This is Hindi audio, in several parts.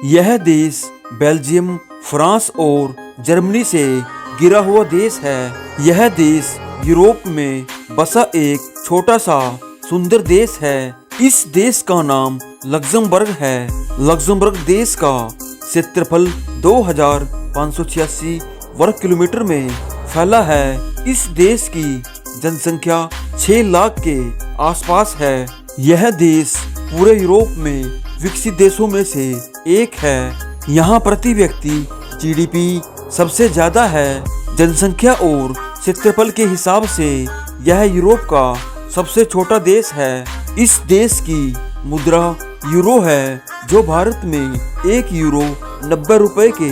यह देश बेल्जियम, फ्रांस और जर्मनी से घिरा हुआ देश है। यह देश यूरोप में बसा एक छोटा सा सुंदर देश है। इस देश का नाम लक्ज़मबर्ग है। लक्ज़मबर्ग देश का क्षेत्रफल 2586 वर्ग किलोमीटर में फैला है। इस देश की जनसंख्या 6 लाख के आसपास है। यह देश पूरे यूरोप में विकसित देशों में से एक है। यहाँ प्रति व्यक्ति जीडीपी सबसे ज्यादा है। जनसंख्या और क्षेत्रफल के हिसाब से यह यूरोप का सबसे छोटा देश है। इस देश की मुद्रा यूरो है, जो भारत में 1 यूरो 90 रुपए के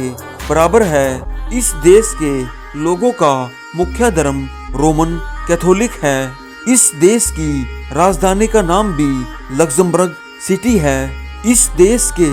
बराबर है। इस देश के लोगों का मुख्य धर्म रोमन कैथोलिक है। इस देश की राजधानी का नाम भी लक्ज़मबर्ग सिटी है। इस देश के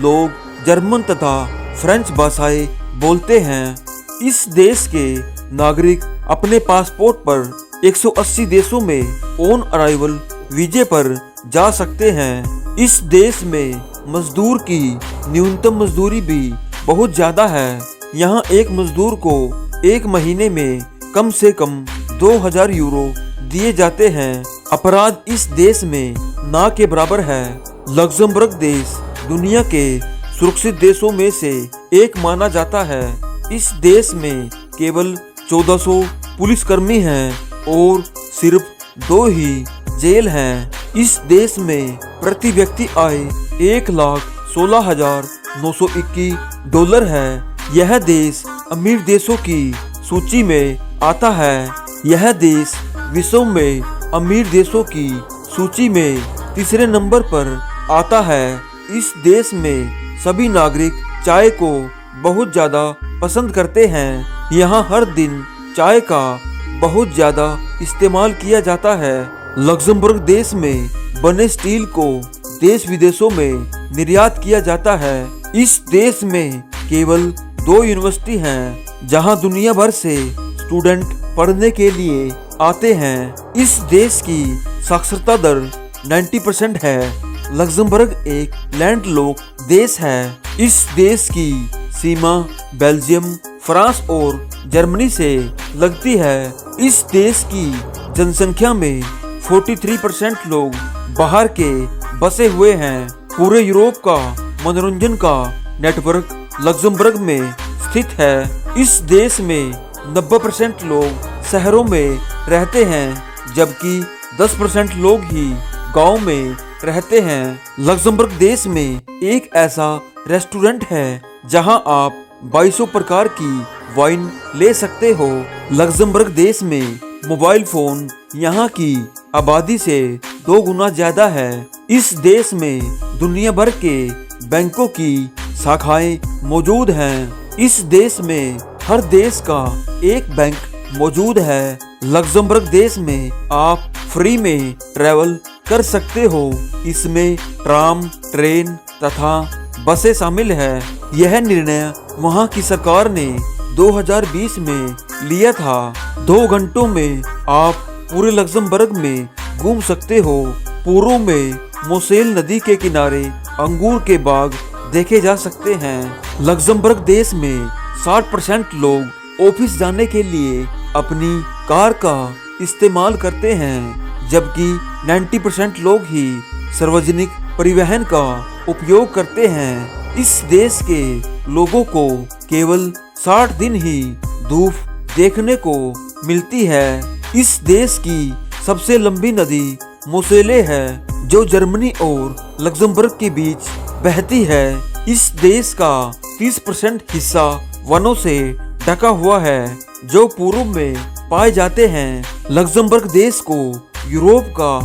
लोग जर्मन तथा फ्रेंच भाषाएं बोलते हैं। इस देश के नागरिक अपने पासपोर्ट पर 180 देशों में ऑन अराइवल वीजे पर जा सकते हैं। इस देश में मजदूर की न्यूनतम मजदूरी भी बहुत ज्यादा है। यहाँ एक मजदूर को एक महीने में कम से कम 2000 यूरो दिए जाते हैं। अपराध इस देश में ना के बराबर है। लक्ज़मबर्ग देश दुनिया के सुरक्षित देशों में से एक माना जाता है। इस देश में केवल 1400 पुलिसकर्मी हैं और सिर्फ 2 ही जेल हैं। इस देश में प्रति व्यक्ति आय $1,16,921 है। यह देश अमीर देशों की सूची में आता है। यह देश विश्व में अमीर देशों की सूची में तीसरे नंबर पर आता है। इस देश में सभी नागरिक चाय को बहुत ज्यादा पसंद करते हैं। यहाँ हर दिन चाय का बहुत ज्यादा इस्तेमाल किया जाता है। लक्ज़मबर्ग देश में बने स्टील को देश विदेशों में निर्यात किया जाता है। इस देश में केवल 2 यूनिवर्सिटी हैं, जहां दुनिया भर से स्टूडेंट पढ़ने के लिए आते हैं। इस देश की साक्षरता दर 90% है। लक्ज़मबर्ग एक लैंडलॉक्ड देश है। इस देश की सीमा बेल्जियम, फ्रांस और जर्मनी से लगती है। इस देश की जनसंख्या में 43% लोग बाहर के बसे हुए हैं। पूरे यूरोप का मनोरंजन का नेटवर्क लक्ज़मबर्ग में स्थित है। इस देश में 90% लोग शहरों में रहते हैं, जबकि 10% लोग ही गांव में रहते हैं। लक्ज़मबर्ग देश में एक ऐसा रेस्टोरेंट है जहां आप 2200 प्रकार की वाइन ले सकते हो। लक्ज़मबर्ग देश में मोबाइल फोन यहाँ की आबादी से 2 गुना ज्यादा है। इस देश में दुनिया भर के बैंकों की शाखाएं मौजूद हैं। इस देश में हर देश का एक बैंक मौजूद है। लक्ज़मबर्ग देश में आप फ्री में ट्रैवल कर सकते हो। इसमें ट्राम, ट्रेन तथा बसें शामिल है। यह निर्णय वहाँ की सरकार ने 2020 में लिया था। 2 घंटों में आप पूरे लक्ज़मबर्ग में घूम सकते हो। पूर्व में मोसेल नदी के किनारे अंगूर के बाग देखे जा सकते हैं। लक्ज़मबर्ग देश में 60% लोग ऑफिस जाने के लिए अपनी कार का इस्तेमाल करते हैं, जबकि 90% लोग ही सार्वजनिक परिवहन का उपयोग करते हैं। इस देश के लोगों को केवल 60 दिन ही धूप देखने को मिलती है। इस देश की सबसे लंबी नदी मोसेले है, जो जर्मनी और लक्ज़मबर्ग के बीच बहती है। इस देश का 30% हिस्सा वनों से ढका हुआ है, जो पूर्व में पाए जाते हैं। लक्ज़मबर्ग देश को यूरोप का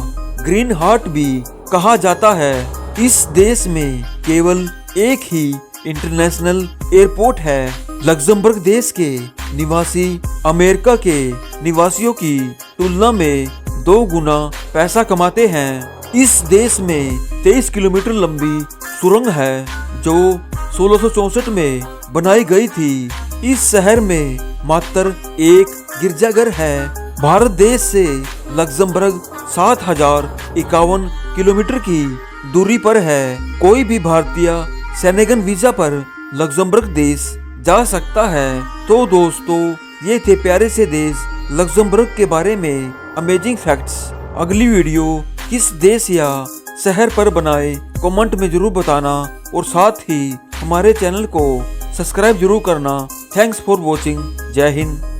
ग्रीन हार्ट भी कहा जाता है। इस देश में केवल एक ही इंटरनेशनल एयरपोर्ट है। लक्ज़मबर्ग देश के निवासी अमेरिका के निवासियों की तुलना में 2 गुना पैसा कमाते हैं। इस देश में 23 किलोमीटर लंबी सुरंग है, जो 1664 में बनाई गई थी। इस शहर में मात्र एक गिरजाघर है। भारत देश से लक्ज़मबर्ग 7051 किलोमीटर की दूरी पर है। कोई भी भारतीय सेनेगन वीजा पर लग्जमबर्ग देश जा सकता है। तो दोस्तों ये थे प्यारे से देश लग्जमबर्ग के बारे में अमेजिंग फैक्ट्स। अगली वीडियो किस देश या शहर पर बनाए कमेंट में जरूर बताना और साथ ही हमारे चैनल को सब्सक्राइब जरूर करना। Thanks for watching. जय हिंद।